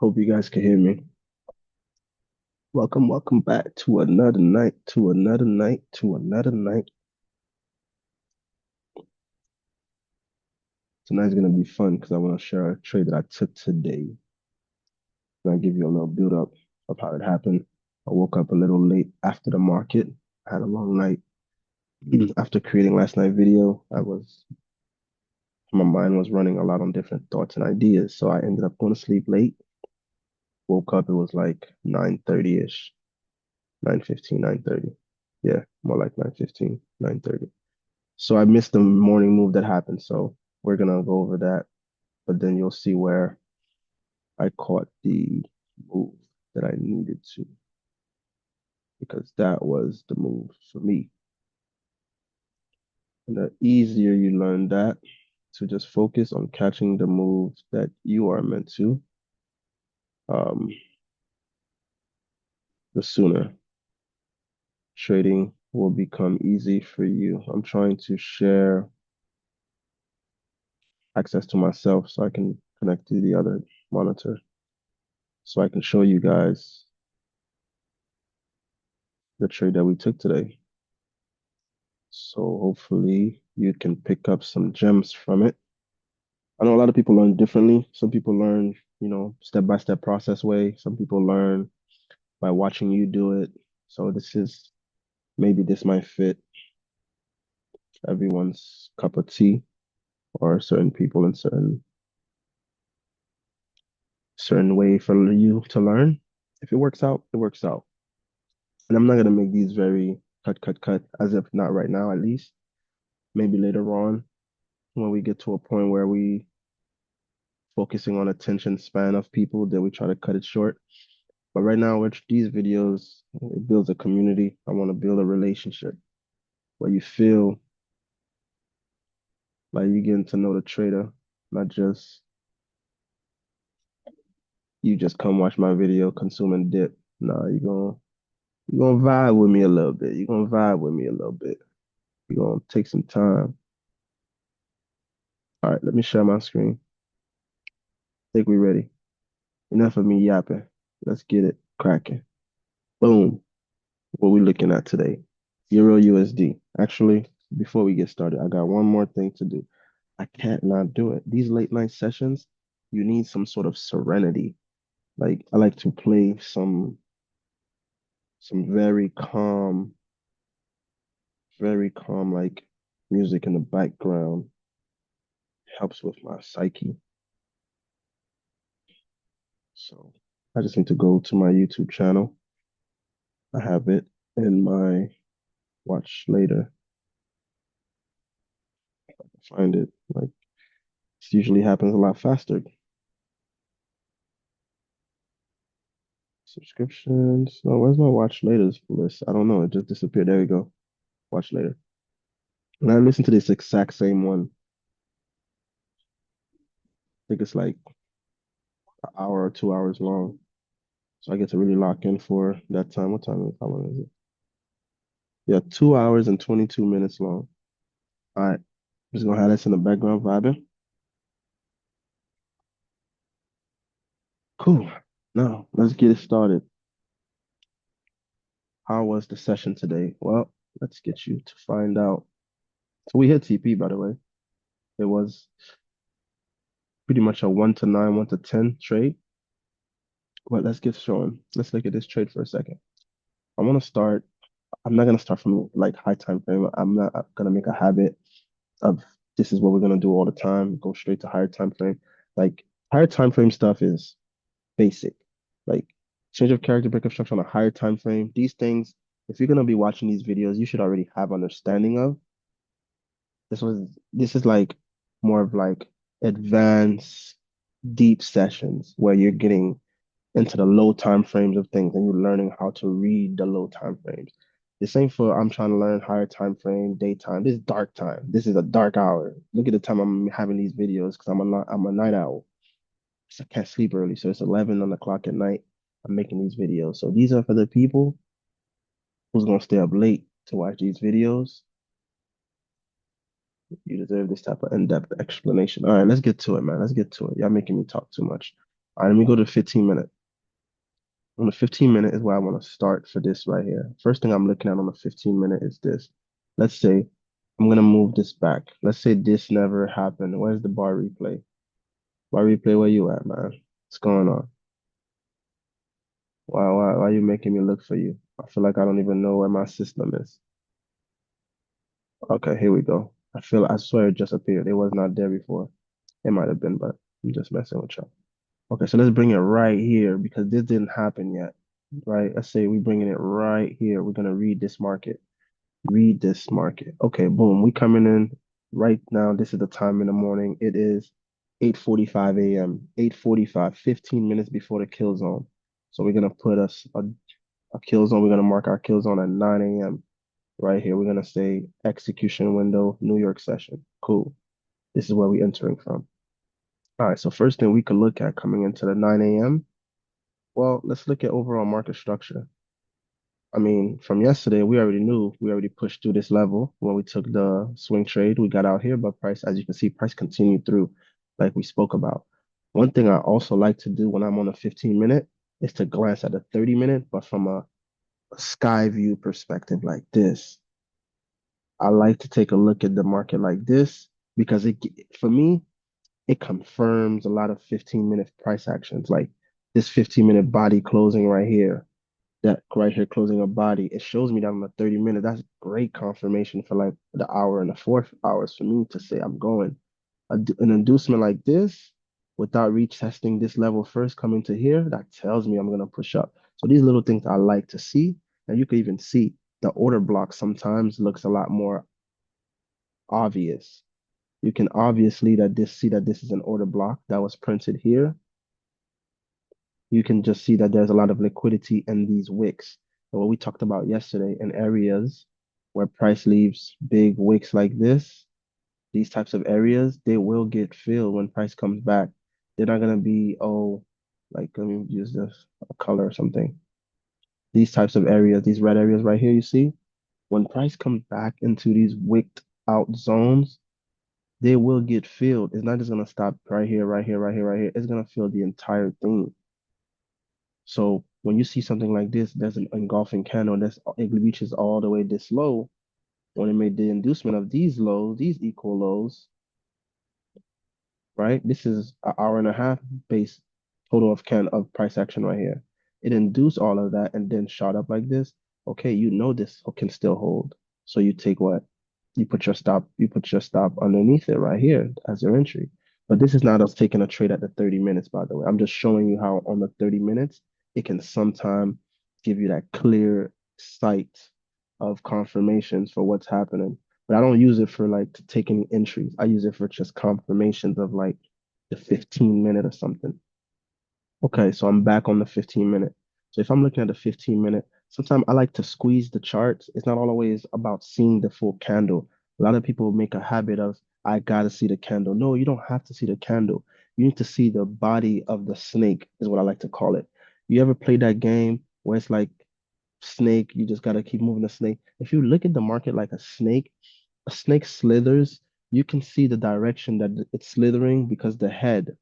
Hope you guys can hear me. Welcome back to another night, to another night, to another night. Tonight's gonna be fun because I want to share a trade that I took today. And I'll give you a little build up of how it happened. I woke up a little late after the market. I had a long night. After creating last night video, my mind was running a lot on different thoughts and ideas. So I ended up going to sleep late. Woke up, it was like 9:30-ish, 9:15, 9:30. Yeah, more like 9:15, 9:30. So I missed the morning move that happened. So we're gonna go over that, but then you'll see where I caught the move that I needed to, because that was the move for me. And the easier you learn that, to just focus on catching the moves that you are meant to, um, the sooner trading will become easy for you. I'm trying to share access to myself so I can connect to the other monitor so I can show you guys the trade that we took today. So hopefully you can pick up some gems from it. I know a lot of people learn differently. Some people learn, step by step process way. Some people learn by watching you do it. So maybe this might fit everyone's cup of tea, or certain people in certain way for you to learn. If it works out, it works out. And I'm not gonna make these very cut, as if not right now at least. Maybe later on when we get to a point where we focusing on attention span of people, then we try to cut it short. But right now, with these videos, it builds a community. I want to build a relationship where you feel like you're getting to know the trader, not just you just come watch my video, consume and dip. Nah, you're gonna vibe with me a little bit. You're gonna vibe with me a little bit. You're gonna take some time. All right, let me share my screen. Think we ready. Enough of me yapping. Let's get it cracking. Boom. What we looking at today? Euro USD. Actually, before we get started, I got one more thing to do. I can't not do it. These late night sessions, you need some sort of serenity. Like I like to play some very calm like music in the background. Helps with my psyche. So I just need to go to my YouTube channel. I have it in my watch later. Find it. Like this usually happens a lot faster. Subscriptions. No, where's my watch later list? I don't know. It just disappeared. There we go. Watch later. And I listened to this exact same one. I think it's like an hour or 2 hours long. So I get to really lock in for that time. What time is it? How long is it? Yeah, 2 hours and 22 minutes long. All right. Just gonna have this in the background vibing. Cool. Now let's get it started. How was the session today? Well, let's get you to find out. So we hit TP, by the way. It was pretty much a 1 to 9, 1 to 10 trade. But let's get showing. Let's look at this trade for a second. I want to start. I'm not gonna start from like high time frame. I'm not gonna make a habit of this is what we're gonna do all the time. Go straight to higher time frame. Like higher time frame stuff is basic. Like change of character, break of structure on a higher time frame. These things, if you're gonna be watching these videos, you should already have understanding of. This is like more of like advanced, deep sessions where you're getting into the low time frames of things and you're learning how to read the low time frames. The same for I'm trying to learn higher time frame, daytime. This is dark time. This is a dark hour. Look at the time I'm having these videos because I'm a night owl. So I can't sleep early. So it's 11 on the clock at night. I'm making these videos. So these are for the people who's gonna stay up late to watch these videos. You deserve this type of in-depth explanation. All right, let's get to it, man. Let's get to it. Y'all making me talk too much. All right, let me go to 15 minute. On the 15 minute is where I want to start for this right here. First thing I'm looking at on the 15 minute is this. Let's say I'm gonna move this back. Let's say this never happened. Where's the bar replay? Bar replay, where you at, man? What's going on? Why are you making me look for you? I feel like I don't even know where my system is. Okay, here we go. I swear it just appeared. It was not there before. It might have been, but I'm just messing with y'all. Okay, so let's bring it right here because this didn't happen yet, right? Let's say we're bringing it right here. We're gonna read this market. Read this market. Okay, boom. We coming in right now. This is the time in the morning. It is 8:45 a.m. 8:45, 15 minutes before the kill zone. So we're gonna put a kill zone. We're gonna mark our kill zone at 9 a.m. right here. We're gonna say execution window, New York session. Cool. This is where we're entering from. All right, so first thing we could look at coming into the 9 a.m. Well, let's look at overall market structure. I mean, from yesterday, we already knew we already pushed through this level when we took the swing trade. We got out here, but price, as you can see, price continued through like we spoke about. One thing I also like to do when I'm on a 15 minute is to glance at the 30 minute, but from a sky view perspective like this. I like to take a look at the market like this because for me, it confirms a lot of 15-minute price actions, like this 15-minute body closing right here, that right here closing a body. It shows me that on the 30 minute. That's great confirmation for like the hour and the 4 hours for me to say I'm going. An inducement like this, without retesting this level first, coming to here, that tells me I'm gonna push up. So these little things I like to see, and you can even see the order block sometimes looks a lot more obvious. You can obviously see that this is an order block that was printed here. You can just see that there's a lot of liquidity in these wicks. And what we talked about yesterday in areas where price leaves big wicks like this, these types of areas, they will get filled when price comes back. They're not gonna be, oh, like let me use this a color or something. These types of areas, these red areas right here, you see, when price comes back into these wicked out zones, they will get filled. It's not just gonna stop right here, right here, right here, right here. It's gonna fill the entire thing. So when you see something like this, there's an engulfing candle that's it reaches all the way this low. When it made the inducement of these lows, these equal lows, right? This is an hour and a half base total of price action right here. It induced all of that and then shot up like this. Okay, you know this can still hold. So you take what? You put your stop underneath it right here as your entry. But this is not us taking a trade at the 30 minutes, by the way. I'm just showing you how on the 30 minutes, it can sometimes give you that clear sight of confirmations for what's happening. But I don't use it for like to take any entries. I use it for just confirmations of like the 15 minute or something. Okay, so I'm back on the 15 minute. So if I'm looking at the 15 minute, sometimes I like to squeeze the charts. It's not always about seeing the full candle. A lot of people make a habit of, I gotta see the candle. No, you don't have to see the candle. You need to see the body of the snake, is what I like to call it. You ever play that game where it's like snake, you just gotta keep moving the snake? If you look at the market like a snake slithers, you can see the direction that it's slithering because the head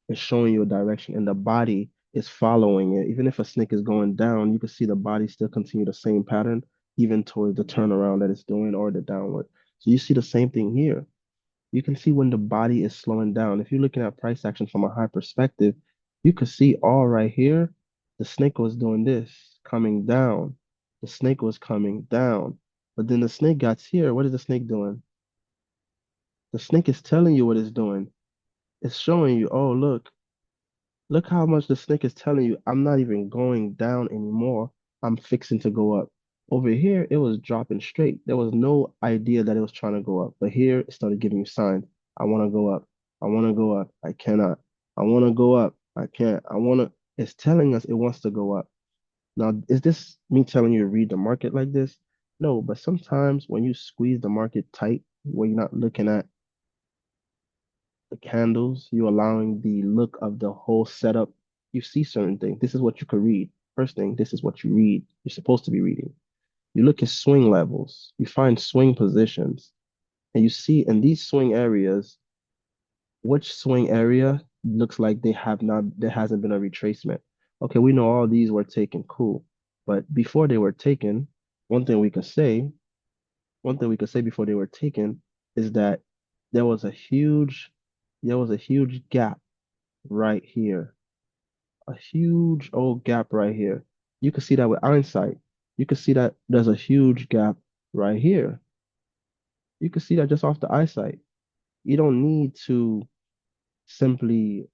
is showing you a direction and the body is following it. Even if a snake is going down, you can see the body still continue the same pattern, even towards the turnaround that it's doing or the downward. So you see the same thing here. You can see when the body is slowing down. If you're looking at price action from a high perspective, you can see all right here, the snake was doing this, coming down. The snake was coming down. But then the snake got here. What is the snake doing? The snake is telling you what it's doing. It's showing you, oh, look how much the snake is telling you. I'm not even going down anymore. I'm fixing to go up. Over here, it was dropping straight. There was no idea that it was trying to go up. But here, it started giving you signs. I want to go up. I want to go up. I cannot. I want to go up. I can't. I want to. It's telling us it wants to go up. Now, is this me telling you to read the market like this? No, but sometimes when you squeeze the market tight, where you're not looking at the candles, you're allowing the look of the whole setup. You see certain things. This is what you could read. First thing, this is what you read. You're supposed to be reading. You look at swing levels, you find swing positions, and you see in these swing areas, which swing area looks like there hasn't been a retracement. Okay, we know all these were taken, cool. But before they were taken, one thing we could say, one thing we could say before they were taken is that there was a huge, there was a huge gap right here, a huge old gap right here. You can see that with hindsight. You can see that there's a huge gap right here. You can see that just off the eyesight. You don't need to simply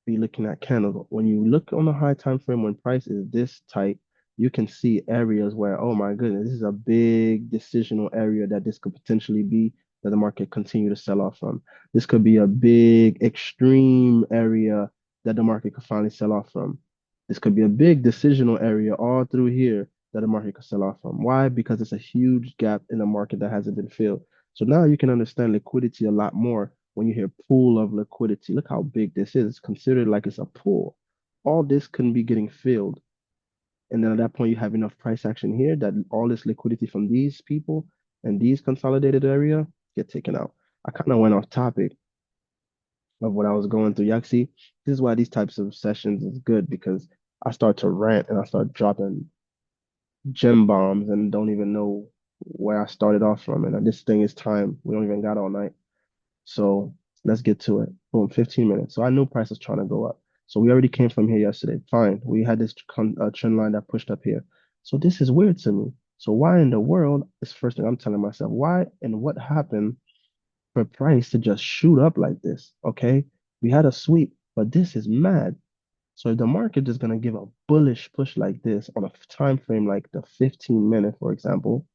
be looking at candles. When you look on the high time frame, when price is this tight, you can see areas where, oh my goodness, this is a big decisional area that this could potentially be that the market continue to sell off from. This could be a big extreme area that the market could finally sell off from. This could be a big decisional area all through here that the market could sell off from. Why? Because it's a huge gap in the market that hasn't been filled. So now you can understand liquidity a lot more when you hear pool of liquidity. Look how big this is. It's considered like it's a pool. All this couldn't be getting filled. And then at that point, you have enough price action here that all this liquidity from these people and these consolidated area get taken out. I kind of went off topic of what I was going through. You see, this is why these types of sessions is good because I start to rant and I start dropping gem bombs and don't even know where I started off from. And this thing is time. We don't even got all night. So let's get to it. Boom, 15 minutes. So I knew price was trying to go up. So we already came from here yesterday. Fine. We had this trend line that pushed up here. So this is weird to me. So why in the world is first thing I'm telling myself, why and what happened for price to just shoot up like this? Okay. We had a sweep, but this is mad. So if the market is going to give a bullish push like this on a time frame like the 15-minute, for example,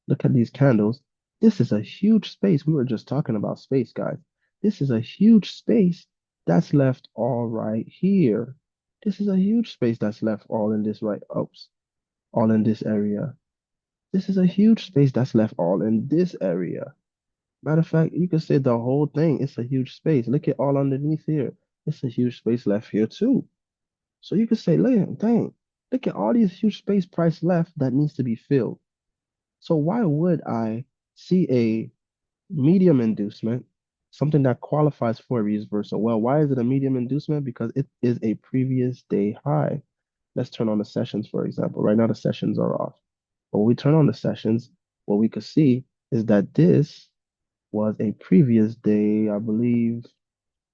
look at these candles. This is a huge space. We were just talking about space, guys. This is a huge space that's left all right here. This is a huge space that's left all in this right, oops, all in this area. This is a huge space that's left all in this area. Matter of fact, you could say the whole thing, it's a huge space. Look at all underneath here. It's a huge space left here too. So you could say, look, dang, look at all these huge space price left that needs to be filled. So why would I see a medium inducement, something that qualifies for a reversal? Well, why is it a medium inducement? Because it is a previous day high. Let's turn on the sessions, for example. Right now, the sessions are off. But when we turn on the sessions, what we could see is that this was a previous day, I believe,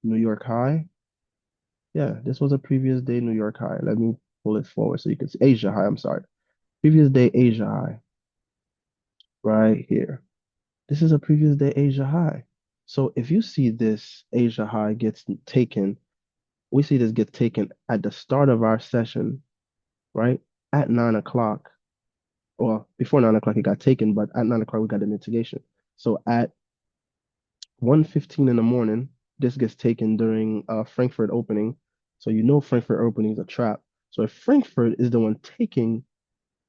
New York high. Yeah, this was a previous day New York high. Let me pull it forward so you can see Asia high. I'm sorry. Previous day Asia high right here. This is a previous day Asia high. So if you see this Asia high gets taken, we see this get taken at the start of our session, right? At 9 o'clock, or before 9 o'clock it got taken, but at 9 o'clock we got the mitigation. So at 1:15 in the morning, this gets taken during Frankfurt opening. So you know Frankfurt opening is a trap. So if Frankfurt is the one taking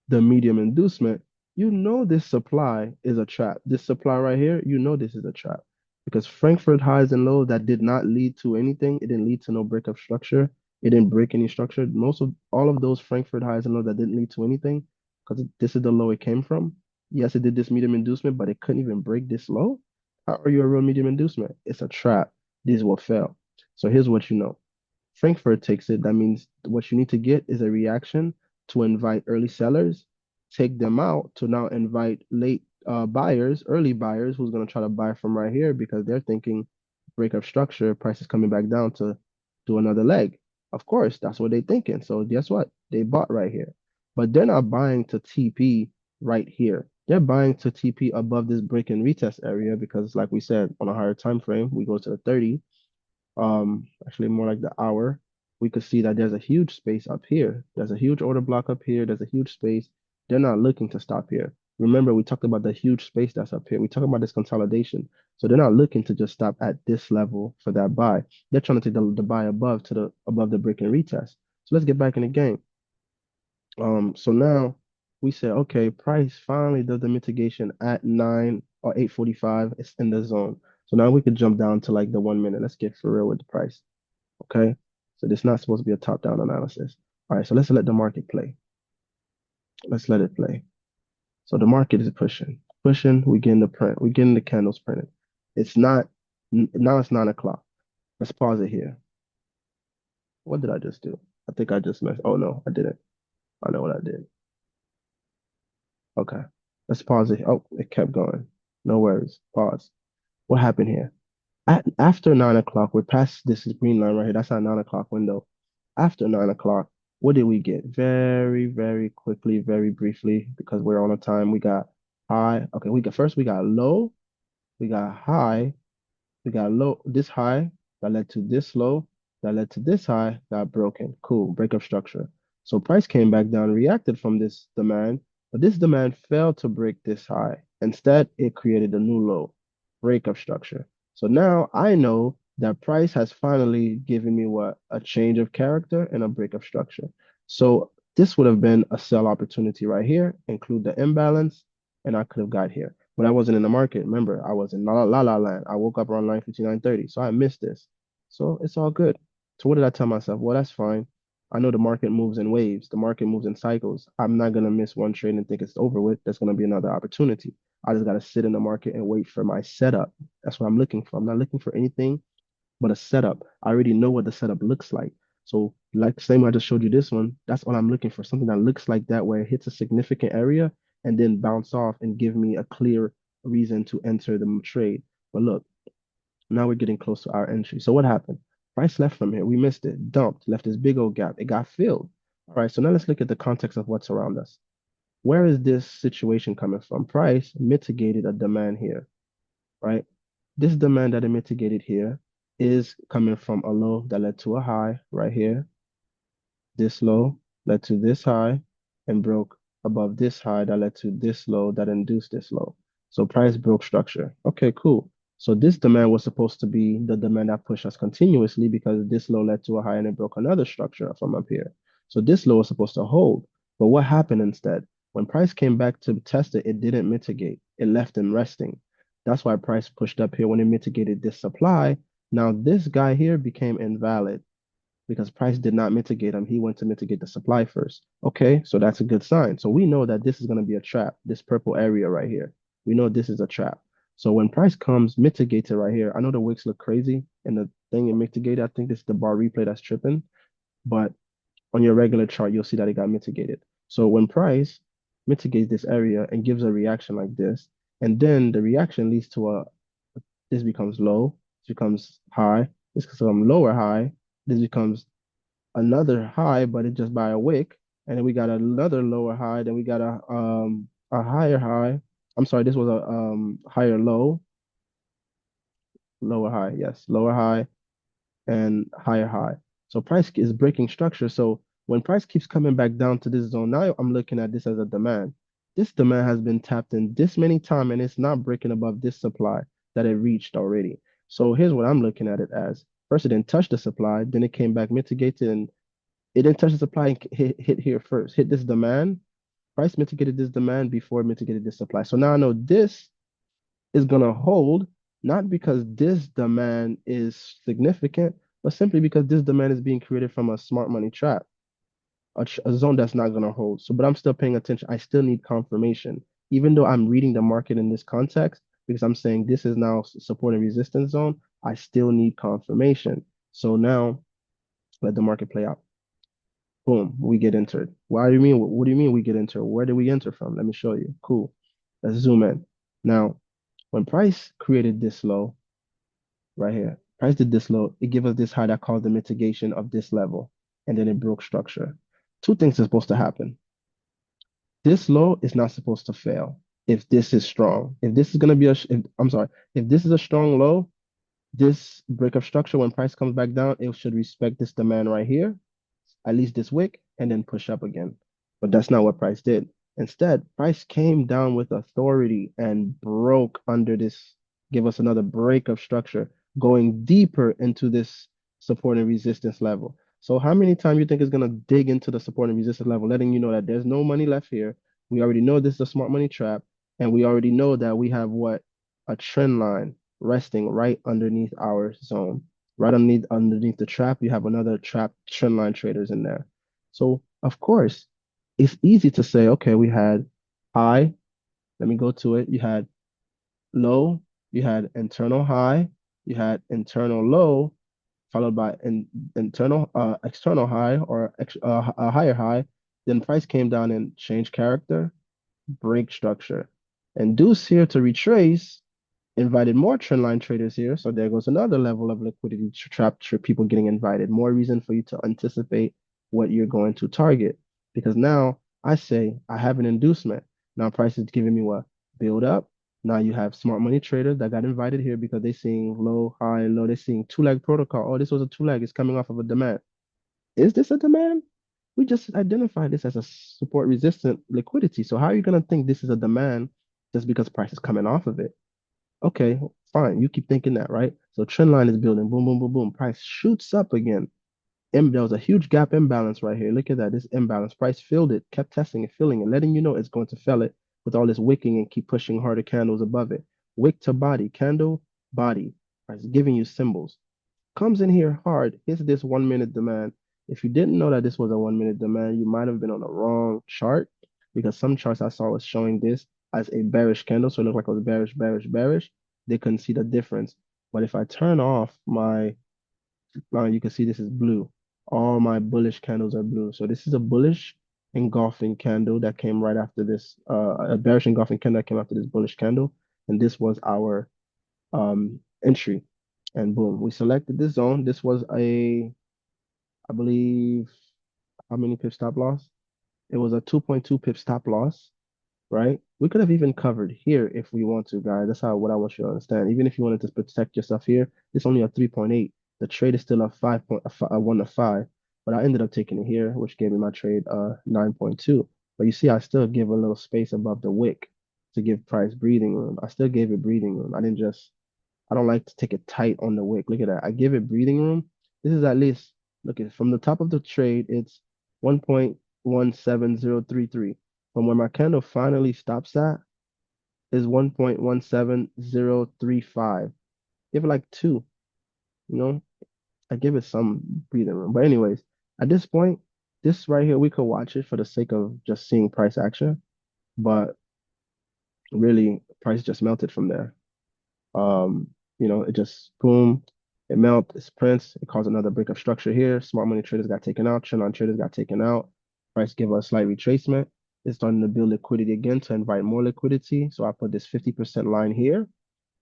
the medium inducement, you know this supply is a trap. This supply right here, you know this is a trap because Frankfurt highs and lows that did not lead to anything. It didn't lead to no break of structure. It didn't break any structure. Most of all of those Frankfurt highs and lows that didn't lead to anything because this is the low it came from. Yes, it did this medium inducement, but it couldn't even break this low. How are you a real medium inducement? It's a trap. These will fail. So here's what you know. Frankfurt takes it. That means what you need to get is a reaction to invite early sellers, take them out to now invite late buyers, early buyers who's going to try to buy from right here because they're thinking breakup structure, price is coming back down to do another leg. Of course, that's what they're thinking. So guess what? They bought right here. But they're not buying to TP right here. They're buying to TP above this break and retest area because like we said, on a higher time frame, we go to the 30, actually more like the hour, we could see that there's a huge space up here. There's a huge order block up here. There's a huge space. They're not looking to stop here. Remember, we talked about the huge space that's up here. We talked about this consolidation. So they're not looking to just stop at this level for that buy. They're trying to take the buy above to the above the break and retest. So let's get back in the game. So now we say, okay, price finally does the mitigation at 9 or 8:45. It's in the zone. So now we could jump down to like the 1 minute. Let's get for real with the price. Okay. So this is not supposed to be a top-down analysis. All right, so let's let the market play. Let's let it play. So the market is pushing. Pushing, we getting the print. We getting the candles printed. It's not now it's 9 o'clock. Let's pause it here. What did I just do? I think I just messed. Oh no, I didn't. I know what I did. Okay. Let's pause it. Oh, it kept going. No worries. Pause. What happened here? After 9 o'clock, we're past this green line right here. That's our 9 o'clock window. After 9 o'clock, what did we get? Very, very quickly, very briefly, because we're on a time. We got high. Okay, we got low, we got high, we got low, this high that led to this low, that led to this high, got broken. Cool, breakup structure. So price came back down, reacted from this demand, but this demand failed to break this high. Instead, it created a new low, breakup structure. So now I know that price has finally given me what? A change of character and a breakup structure. So this would have been a sell opportunity right here, include the imbalance, and I could have got here. But I wasn't in the market. Remember, I was in la land. I woke up around 9:50, 9:30. So I missed this. So it's all good. So what did I tell myself? Well, that's fine. I know the market moves in waves. The market moves in cycles. I'm not gonna miss one trade and think it's over with. There's gonna be another opportunity. I just gotta sit in the market and wait for my setup. That's what I'm looking for. I'm not looking for anything but a setup. I already know what the setup looks like. So, like the same way I just showed you this one, that's all I'm looking for. Something that looks like that, where it hits a significant area and then bounce off and give me a clear reason to enter the trade. But look, now we're getting close to our entry. So what happened? Price left from here. We missed it, dumped, left this big old gap. It got filled. All right, so now let's look at the context of what's around us. Where is this situation coming from? Price mitigated a demand here, right? This demand that it mitigated here is coming from a low that led to a high right here. This low led to this high and broke above this high that led to this low that induced this low. So price broke structure. Okay, cool. So this demand was supposed to be the demand that pushed us continuously because this low led to a high and it broke another structure from up here. So this low was supposed to hold. But what happened instead? When price came back to test it, it didn't mitigate. It left him resting. That's why price pushed up here when it mitigated this supply. Now this guy here became invalid because price did not mitigate him. He went to mitigate the supply first. Okay, so that's a good sign. So we know that this is going to be a trap, this purple area right here. We know this is a trap. So when price comes, mitigates it right here. I know the wicks look crazy and the thing it mitigated, I think this is the bar replay that's tripping, but on your regular chart, you'll see that it got mitigated. So when price mitigates this area and gives a reaction like this, and then the reaction leads to this becomes low, this becomes high, this becomes lower high, this becomes another high, but it's just by a wick. And then we got another lower high. Then we got a higher high. I'm sorry, this was a higher low, lower high, yes, lower high and higher high. So price is breaking structure. So when price keeps coming back down to this zone, now I'm looking at this as a demand. This demand has been tapped in this many times and it's not breaking above this supply that it reached already. So here's what I'm looking at it as. First, it didn't touch the supply, then it came back mitigated and it didn't touch the supply and hit here first, hit this demand. Price mitigated this demand before it mitigated this supply. So now I know this is going to hold, not because this demand is significant, but simply because this demand is being created from a smart money trap, a zone that's not going to hold. So, but I'm still paying attention. I still need confirmation, even though I'm reading the market in this context, because I'm saying this is now support and resistance zone. I still need confirmation. So now let the market play out. Boom, we get entered. Why do you mean? What do you mean we get entered? Where did we enter from? Let me show you. Cool. Let's zoom in. Now, when price created this low right here, price did this low, it gave us this high that caused the mitigation of this level, and then it broke structure. Two things are supposed to happen. This low is not supposed to fail if this is strong. If this is going to be I'm sorry, if this is a strong low, this breakup structure, when price comes back down, it should respect this demand right here, at least this wick, and then push up again. But that's not what price did. Instead, price came down with authority and broke under this, give us another break of structure, going deeper into this support and resistance level. So how many times you think it's gonna dig into the support and resistance level, letting you know that there's no money left here. We already know this is a smart money trap, and we already know that we have what? A trend line resting right underneath our zone. Right underneath the trap, you have another trap trend line traders in there. So of course, it's easy to say, okay, we had high. Let me go to it. You had low, you had internal high, you had internal low, followed by an external high or a higher high. Then price came down and changed character, break structure. Induce here to retrace, invited more trend line traders here. So there goes another level of liquidity trap for people getting invited. More reason for you to anticipate what you're going to target. Because now I say I have an inducement. Now price is giving me what? Build up. Now you have smart money traders that got invited here because they're seeing low, high, low. They're seeing two-leg protocol. Oh, this was a two-leg. It's coming off of a demand. Is this a demand? We just identified this as a support resistant liquidity. So how are you going to think this is a demand just because price is coming off of it? Okay, fine. You keep thinking that, right? So trend line is building. Boom, boom, boom, boom. Price shoots up again. There was a huge gap imbalance right here. Look at that. This imbalance. Price filled it, kept testing it, filling it, letting you know it's going to fill it with all this wicking and keep pushing harder candles above it. Wick to body, candle, body. Price giving you symbols. Comes in here hard. Hits this 1 minute demand. If you didn't know that this was a 1 minute demand, you might have been on the wrong chart because some charts I saw was showing this as a bearish candle. So it looked like it was bearish, bearish, bearish. They couldn't see the difference. But if I turn off my line, you can see this is blue. All my bullish candles are blue. So this is a bullish engulfing candle that came right after this, a bearish engulfing candle that came after this bullish candle. And this was our entry. And boom, we selected this zone. This was I believe, how many pip stop loss? It was a 2.2 pip stop loss, right? We could have even covered here if we want to, guys. That's how what I want you to understand. Even if you wanted to protect yourself here, it's only a 3.8. The trade is still a 1 to 5, but I ended up taking it here, which gave me my trade 9.2. But you see, I still give a little space above the wick to give price breathing room. I still gave it breathing room. I don't like to take it tight on the wick. Look at that. I give it breathing room. This is at least, look at from the top of the trade, it's 1.17033. From where my candle finally stops at is 1.17035. Give it like two, you know? I give it some breathing room. But anyways, at this point, this right here, we could watch it for the sake of just seeing price action. But really, price just melted from there. Um, it just boom, it melt, it prints, it caused another break of structure here. Smart money traders got taken out, trend line traders got taken out. Price give us a slight retracement. It's starting to build liquidity again to invite more liquidity. So I put this 50% line here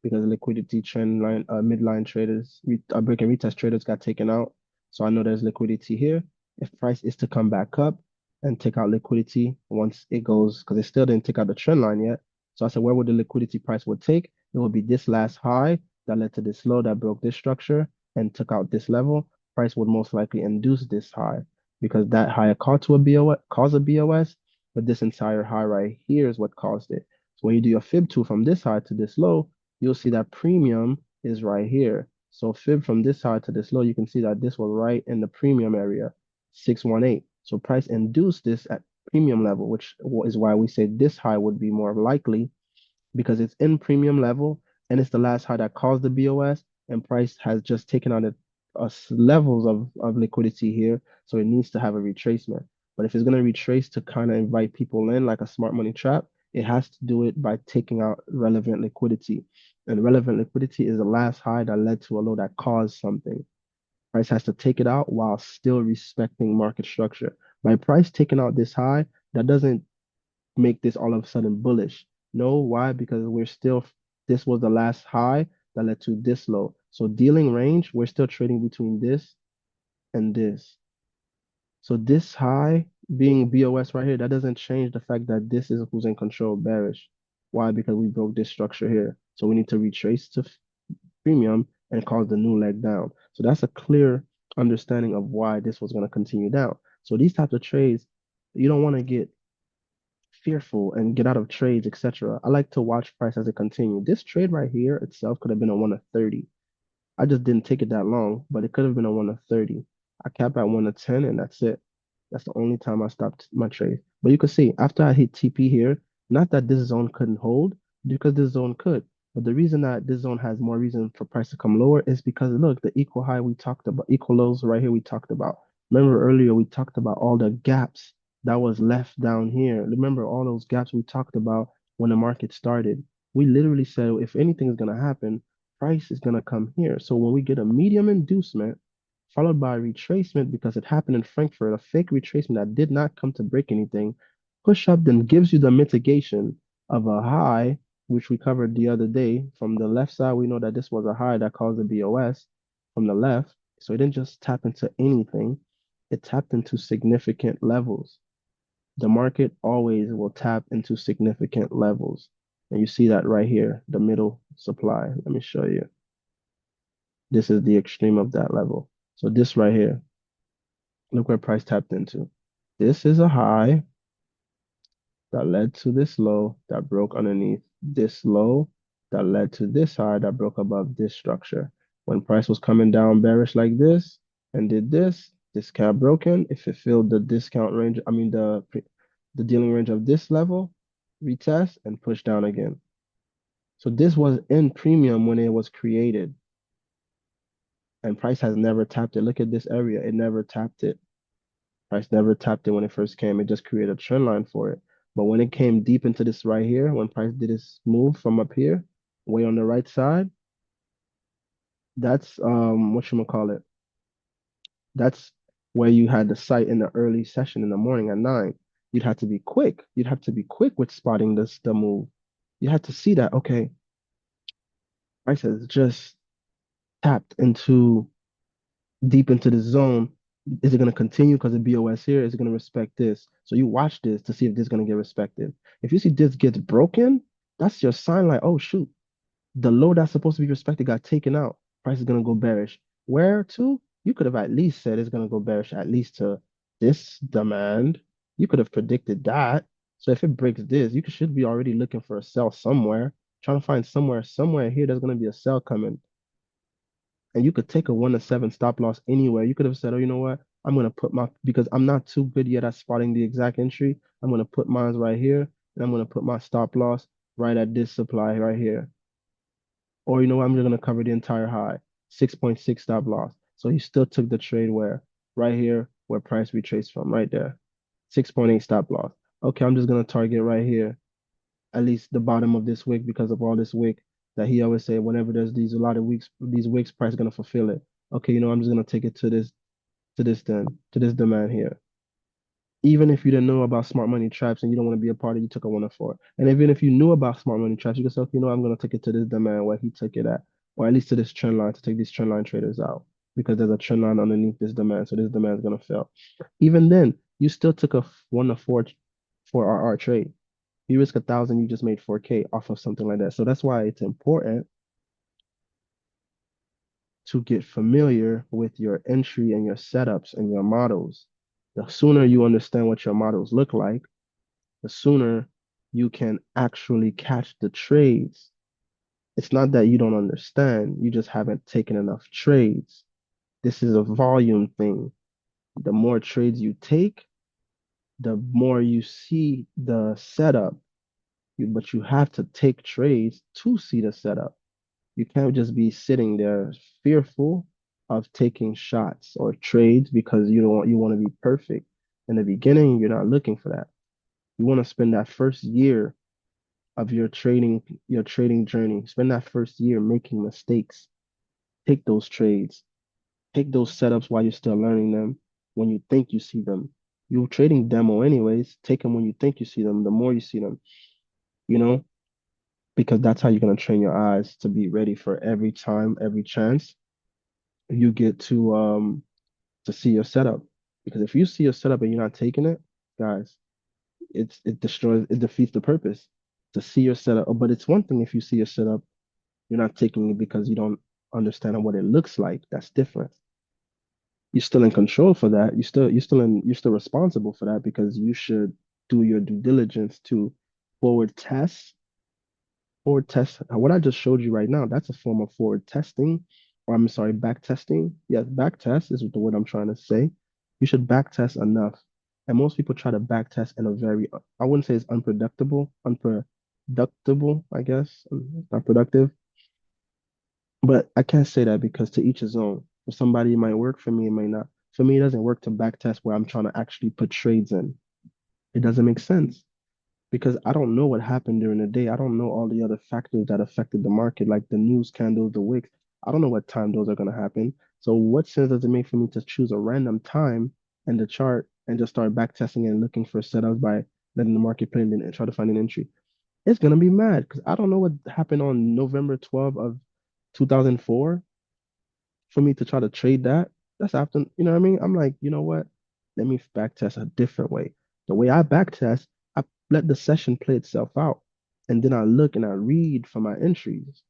because liquidity trend line, midline traders, break and retest traders got taken out. So I know there's liquidity here. If price is to come back up and take out liquidity once it goes, because it still didn't take out the trend line yet. So I said, where would the liquidity price would take? It would be this last high that led to this low that broke this structure and took out this level. Price would most likely induce this high because that high caused a BOS, but this entire high right here is what caused it. So when you do your fib tool from this high to this low, you'll see that premium is right here. So fib from this high to this low, you can see that this was right in the premium area, 618. So price induced this at premium level, which is why we say this high would be more likely because it's in premium level and it's the last high that caused the BOS, and price has just taken out levels of liquidity here, so it needs to have a retracement. But if it's going to retrace to kind of invite people in like a smart money trap, it has to do it by taking out relevant liquidity. And relevant liquidity is the last high that led to a low that caused something. Price has to take it out while still respecting market structure. By price taking out this high, that doesn't make this all of a sudden bullish. No, why? Because this was the last high that led to this low. So dealing range, we're still trading between this and this. So this high being BOS right here, that doesn't change the fact that this is who's in control bearish. Why? Because we broke this structure here. So we need to retrace to premium and cause the new leg down. So that's a clear understanding of why this was going to continue down. So these types of trades, you don't want to get fearful and get out of trades, etc. I like to watch price as it continues. This trade right here itself could have been a 1 to 30. I just didn't take it that long, but it could have been a 1 to 30. I cap at 1 to 10, and that's it. That's the only time I stopped my trade. But you can see after I hit TP here, not that this zone couldn't hold, because this zone could. But the reason that this zone has more reason for price to come lower is because look, the equal high we talked about, equal lows right here we talked about. Remember earlier we talked about all the gaps that was left down here. Remember all those gaps we talked about when the market started. We literally said if anything is gonna happen, price is gonna come here. So when we get a medium inducement, followed by a retracement because it happened in Frankfurt, a fake retracement that did not come to break anything. Push up then gives you the mitigation of a high, which we covered the other day. From the left side, we know that this was a high that caused a BOS from the left. So it didn't just tap into anything, it tapped into significant levels. The market always will tap into significant levels. And you see that right here, the middle supply. Let me show you. This is the extreme of that level. So this right here, look where price tapped into. This is a high that led to this low that broke underneath this low that led to this high that broke above this structure. When price was coming down bearish like this and did this, discount broken. If it filled the discount range, I mean the dealing range of this level, retest and push down again. So this was in premium when it was created, and price has never tapped it. Look at this area; it never tapped it. Price never tapped it when it first came. It just created a trend line for it. But when it came deep into this right here, when price did its move from up here, way on the right side, that's what you call it. That's where you had the sight in the early session in the morning at 9. You'd have to be quick. You'd have to be quick with spotting the move. You had to see that, okay, price has just tapped into deep into the zone. Is it going to continue because of BOS here? Is it going to respect this? So you watch this to see if this is going to get respected. If you see this gets broken, that's your sign like, oh shoot, the low that's supposed to be respected got taken out. Price is going to go bearish. Where to? You could have at least said it's going to go bearish at least to this demand. You could have predicted that. So if it breaks this, you should be already looking for a sell somewhere, trying to find somewhere here there's going to be a sell coming, and you could take a 1 to 7 stop loss anywhere. You could have said, oh, you know what? I'm gonna put my because I'm not too good yet at spotting the exact entry. I'm gonna put mine right here, and I'm gonna put my stop loss right at this supply right here. Or you know what? I'm just gonna cover the entire high, 6.6 stop loss. So you still took the trade where right here where price retraced from, right there, 6.8 stop loss. Okay, I'm just gonna target right here at least the bottom of this wick because of all this wick that he always say whenever there's these a lot of weeks these wicks price gonna fulfill it. Okay, you know, I'm just gonna take it to this demand here. Even if you didn't know about smart money traps and you don't want to be a part of it, you took a 1 to 4. And even if you knew about smart money traps, you can say, okay, you know, I'm gonna take it to this demand where he took it at, or at least to this trend line to take these trend line traders out because there's a trend line underneath this demand, so this demand is gonna fail. Even then, you still took a 1 to 4 RR trade. You risk 1,000, you just made 4K off of something like that. So that's why it's important to get familiar with your entry and your setups and your models. The sooner you understand what your models look like, the sooner you can actually catch the trades. It's not that you don't understand, you just haven't taken enough trades. This is a volume thing. The more trades you take, the more you see the setup. But you have to take trades to see the setup. You can't just be sitting there fearful of taking shots or trades because you want to be perfect. In the beginning, you're not looking for that. You want to spend that first year of your trading journey. Spend that first year making mistakes. Take those trades. Take those setups while you're still learning them when you think you see them. You're trading demo anyways. Take them when you think you see them. The more you see them, you know, because that's how you're going to train your eyes to be ready for every time, every chance you get to see your setup. Because if you see your setup and you're not taking it, guys, it defeats the purpose to see your setup. But it's one thing if you see your setup, you're not taking it because you don't understand what it looks like. That's different. You're still in control for that. You're still responsible for that because you should do your due diligence to forward test forward test. What I just showed you right now, that's a form of forward testing, or I'm sorry, back testing. Yes, back test is the word I'm trying to say. You should back test enough. And most people try to back test in a very, I wouldn't say it's unproductible, I guess, not productive. But I can't say that because to each his own. For somebody, it might work. For me, it might not. For me, it doesn't work to back test where I'm trying to actually put trades in. It doesn't make sense because I don't know what happened during the day. I don't know all the other factors that affected the market, like the news candles, the wicks. I don't know what time those are going to happen. So what sense does it make for me to choose a random time in the chart and just start back testing and looking for setups by letting the market play and try to find an entry? It's gonna be mad because I don't know what happened on November 12th of 2004 for me to try to trade that. That's after, you know what I mean? I'm like, you know what? Let me back test a different way. The way I back test, I let the session play itself out. And then I look and I read for my entries.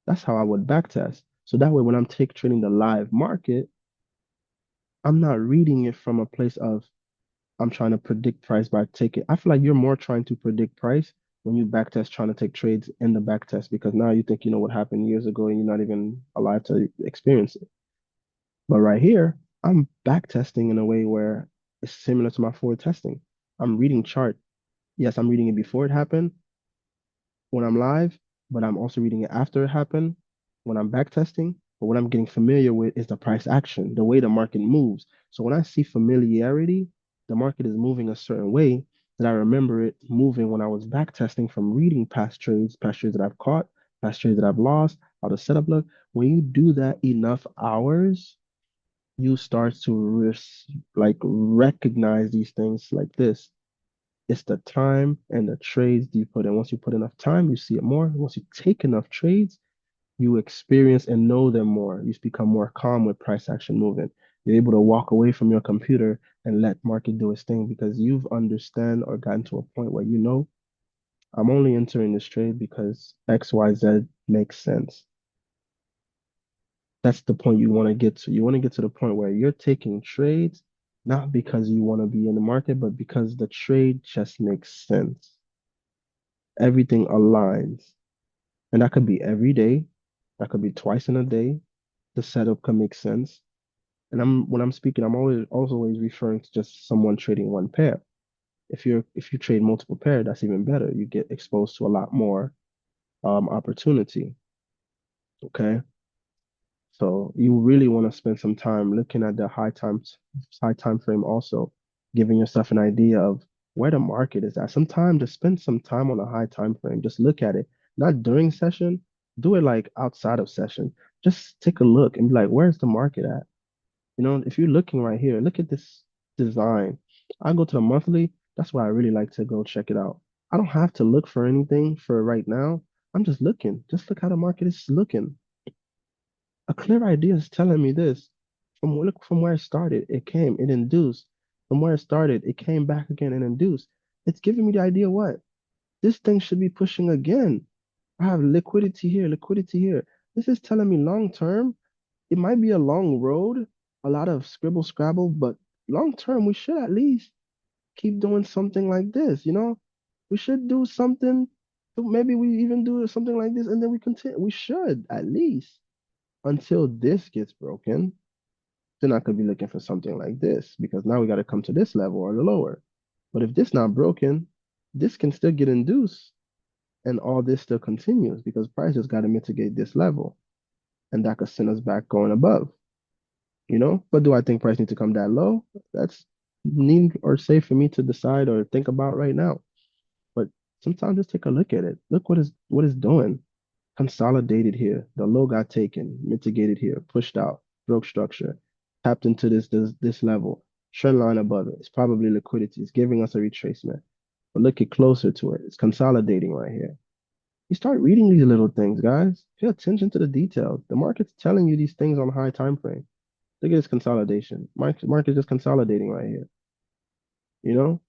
That's how I would back test. So that way, when I'm take trading the live market, I'm not reading it from a place of I'm trying to predict price by taking. I feel like you're more trying to predict price when you backtest trying to take trades in the backtest because now you think you know what happened years ago and you're not even alive to experience it. But right here, I'm backtesting in a way where it's similar to my forward testing. I'm reading chart. Yes, I'm reading it before it happened, when I'm live, but I'm also reading it after it happened when I'm back testing. But what I'm getting familiar with is the price action, the way the market moves. So when I see familiarity, the market is moving a certain way that I remember it moving when I was back testing from reading past trades that I've caught, past trades that I've lost, how the setup look. When you do that enough hours, you start to like recognize these things like this. It's the time and the trades you put in. Once you put enough time, you see it more. Once you take enough trades, you experience and know them more. You become more calm with price action movement. You're able to walk away from your computer and let market do its thing because you've understand or gotten to a point where you know I'm only entering this trade because XYZ makes sense. That's the point you want to get to. You want to get to the point where you're taking trades not because you want to be in the market, but because the trade just makes sense. Everything aligns. And that could be every day. That could be twice in a day. The setup can make sense. And when I'm speaking, I'm always referring to just someone trading one pair. If you trade multiple pair, that's even better. You get exposed to a lot more opportunity. Okay. So you really want to spend some time looking at the high time frame also, giving yourself an idea of where the market is at. Sometimes just spend some time on a high time frame. Just look at it. Not during session, do it like outside of session. Just take a look and be like, where's the market at? You know, if you're looking right here, look at this design. I go to the monthly, that's why I really like to go check it out. I don't have to look for anything for right now. I'm just looking. Just look how the market is looking. A clear idea is telling me this. Look from where it started, it came, it induced. From where it started, it came back again and induced. It's giving me the idea what? This thing should be pushing again. I have liquidity here, liquidity here. This is telling me long term, it might be a long road, a lot of scribble scrabble, but long term, we should at least keep doing something like this, you know? We should do something. Maybe we even do something like this and then we continue. We should at least until this gets broken, then I could be looking for something like this because now we got to come to this level or the lower. But if this not broken, this can still get induced and all this still continues because price just got to mitigate this level and that could send us back going above, you know? But do I think price need to come that low? That's need or safe for me to decide or think about right now. But sometimes just take a look at it. Look what is doing. Consolidated here. The low got taken, mitigated here, pushed out, broke structure, tapped into this level, trend line above it. It's probably liquidity. It's giving us a retracement. But look it closer to it. It's consolidating right here. You start reading these little things, guys. Pay attention to the details. The market's telling you these things on high time frame. Look at this consolidation. Market's just consolidating right here. You know?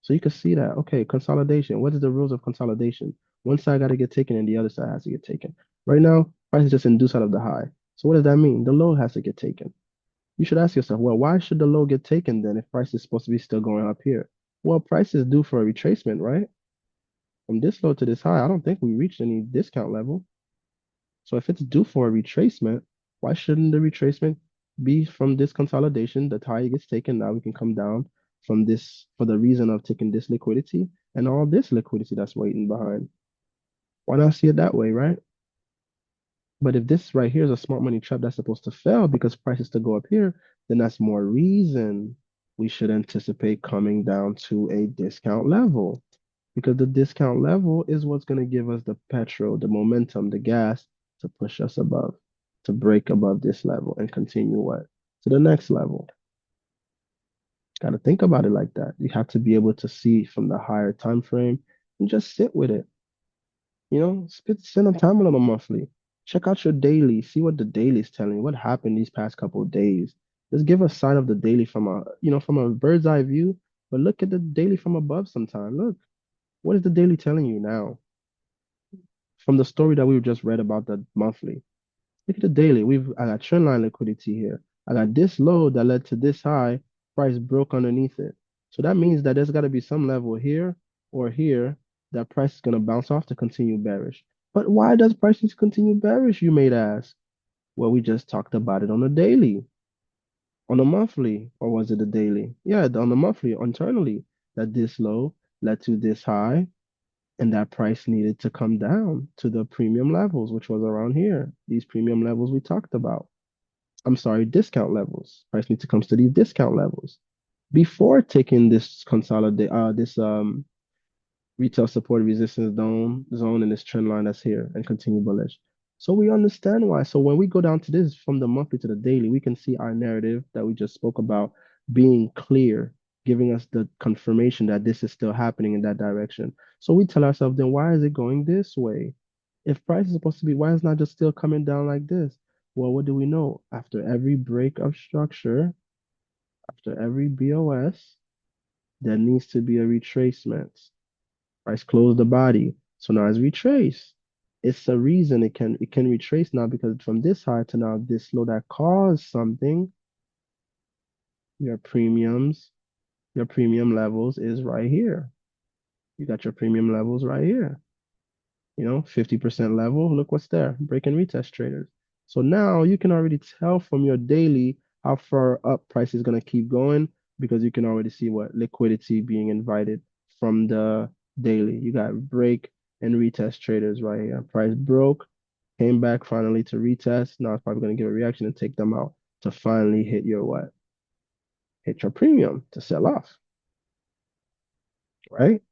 So you can see that, okay, consolidation. What is the rules of consolidation? One side got to get taken and the other side has to get taken. Right now, price is just induced out of the high. So what does that mean? The low has to get taken. You should ask yourself, well, why should the low get taken then if price is supposed to be still going up here? Well, price is due for a retracement, right? From this low to this high, I don't think we reached any discount level. So if it's due for a retracement, why shouldn't the retracement be from this consolidation? The high gets taken, now we can come down from this for the reason of taking this liquidity and all this liquidity that's waiting behind. Why not see it that way, right? But if this right here is a smart money trap that's supposed to fail because prices to go up here, then that's more reason we should anticipate coming down to a discount level because the discount level is what's going to give us the petrol, the momentum, the gas to push us above. to break above this level and continue what? To the next level. Got to think about it like that. You have to be able to see from the higher time frame and just sit with it. Spend some time on a monthly. Check out your daily. See what the daily is telling you. What happened these past couple of days. Just give a sign of the daily from a bird's eye view, but look at the daily from above sometime. Look, what is the daily telling you now? From the story that we've just read about the monthly. Look at the daily. I got trend line liquidity here. I got this low that led to this high. Price broke underneath it. So that means that there's got to be some level here or here that price is going to bounce off to continue bearish. But why does price need to continue bearish, you may ask? Well, we just talked about it on the daily, on the monthly, or was it the daily? Yeah, on the monthly internally, that this low led to this high, and that price needed to come down to the premium levels, which was around here. These premium levels we talked about. I'm sorry, discount levels. Price needs to come to these discount levels before taking this retail support resistance zone in this trend line that's here and continue bullish. So we understand why. So when we go down to this from the monthly to the daily, we can see our narrative that we just spoke about being clear, giving us the confirmation that this is still happening in that direction. So we tell ourselves, then why is it going this way? If price is supposed to be, why is it not just still coming down like this? Well, what do we know? After every break of structure, after every BOS, there needs to be a retracement. Price closed the body. So now it's retrace. It's a reason it can retrace now because from this high to now this low that caused something, your premiums, your premium levels is right here. You got your premium levels right here. 50% level. Look what's there. Break and retest traders. So now you can already tell from your daily how far up price is going to keep going because you can already see what liquidity being invited from the daily. You got break and retest traders right here. Price broke, came back finally to retest. Now it's probably going to give a reaction and take them out to finally hit your what? Hit your premium to sell off, right?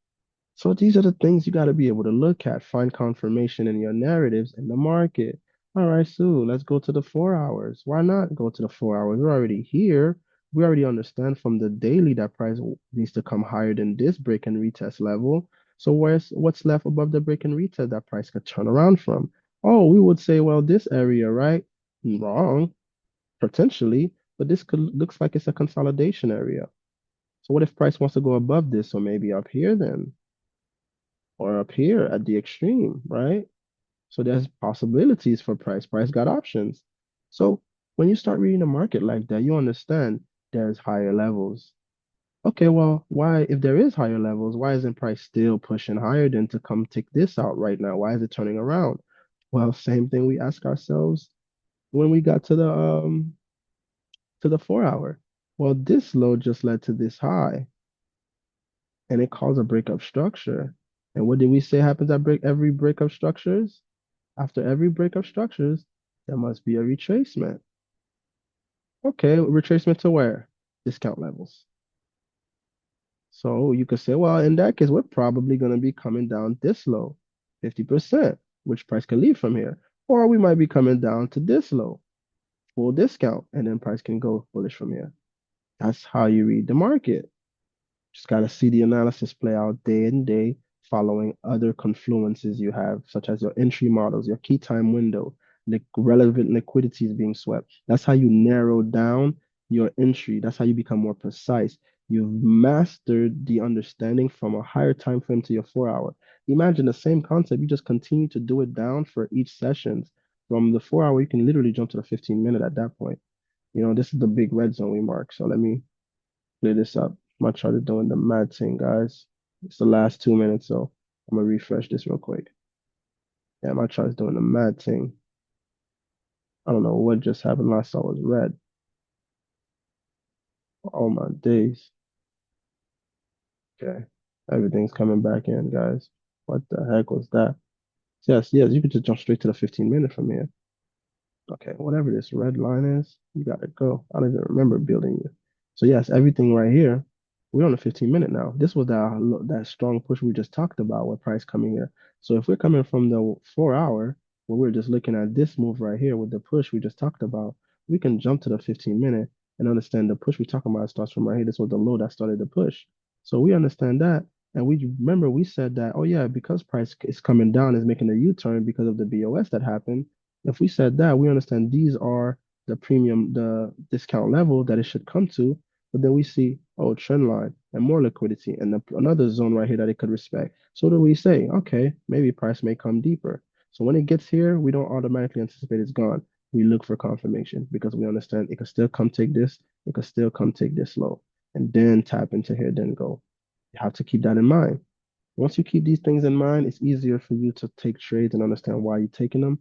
So these are the things you got to be able to look at, find confirmation in your narratives in the market. All right, Sue, let's go to the 4 hours. Why not go to the 4 hours? We're already here. We already understand from the daily that price needs to come higher than this break and retest level. So what's left above the break and retest that price could turn around from? Oh, we would say, well, this area, right? Wrong, potentially, but this looks like it's a consolidation area. So what if price wants to go above this, or maybe up here then? Or up here at the extreme, right? So there's possibilities for price. Price got options. So when you start reading the market like that, you understand there's higher levels. Okay, well, why, if there is higher levels, why isn't price still pushing higher than to come take this out right now? Why is it turning around? Well, same thing we ask ourselves when we got to the 4 hour. Well, this low just led to this high and it caused a breakup structure. And what did we say happens at every breakup structures? After every break of structures, there must be a retracement. Okay, retracement to where? Discount levels. So you could say, well, in that case, we're probably going to be coming down this low, 50%, which price can leave from here. Or we might be coming down to this low, full discount, and then price can go bullish from here. That's how you read the market. Just got to see the analysis play out day and day, following other confluences you have, such as your entry models, your key time window, the relevant liquidity is being swept. That's how you narrow down your entry. That's how you become more precise. You've mastered the understanding from a higher time frame to your 4 hour. Imagine the same concept. You just continue to do it down for each sessions. From the 4 hour, you can literally jump to the 15 minute at that point. This is the big red zone we mark. So let me clear this up. My chart is doing the mad thing, guys. It's the last 2 minutes, so I'm gonna refresh this real quick. Yeah, my chart is doing the mad thing. I don't know what just happened. Last I was red. Oh my days. Okay. Everything's coming back in, guys. What the heck was that? Yes, you could just jump straight to the 15 minute from here. Okay, whatever this red line is, you gotta go. I don't even remember building it. So yes, everything right here, we're on the 15 minute now. This was that strong push we just talked about with price coming here. So if we're coming from the 4 hour, when we're just looking at this move right here with the push we just talked about, we can jump to the 15-minute and understand the push we're talking about starts from right here. This was the low that started the push. So we understand that. And we remember we said that, oh yeah, because price is coming down, is making a U-turn because of the BOS that happened. If we said that, we understand these are the premium, the discount level that it should come to. But then we see, oh, trend line and more liquidity and another zone right here that it could respect. So then we say, okay, maybe price may come deeper. So when it gets here, we don't automatically anticipate it's gone. We look for confirmation because we understand it could still come take this, it could still come take this low, and then tap into here, then go. You have to keep that in mind. Once you keep these things in mind, it's easier for you to take trades and understand why you're taking them.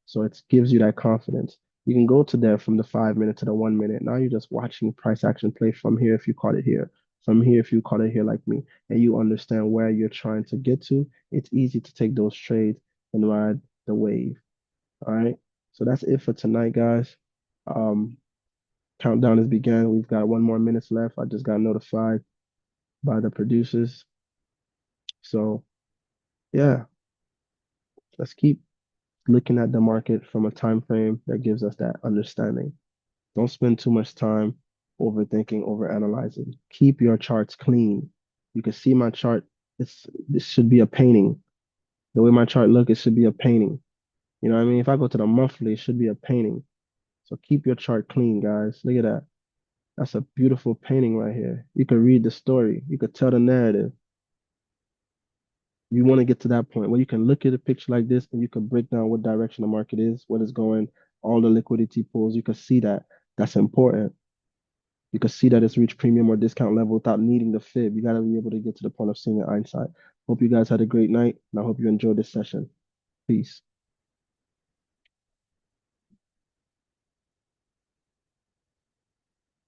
So it gives you that confidence. You can go to there from the 5 minute to the 1 minute. Now you're just watching price action play from here if you caught it here, from here if you caught it here like me, and you understand where you're trying to get to. It's easy to take those trades and ride the wave. All right. So that's it for tonight, guys. Um, Countdown has begun. We've got 1 more minute left. I just got notified by the producers. So yeah, let's keep looking at the market from a time frame that gives us that understanding. Don't spend too much time overthinking, overanalyzing. Keep your charts clean. You can see my chart. This should be a painting. The way my chart look, it should be a painting. You know what I mean? If I go to the monthly, it should be a painting. So keep your chart clean, guys. Look at that. That's a beautiful painting right here. You can read the story. You could tell the narrative. You want to get to that point where you can look at a picture like this and you can break down what direction the market is, what is going, all the liquidity pools. You can see that. That's important. You can see that it's reached premium or discount level without needing the fib. You got to be able to get to the point of seeing the insight. Hope you guys had a great night, and I hope you enjoyed this session. Peace.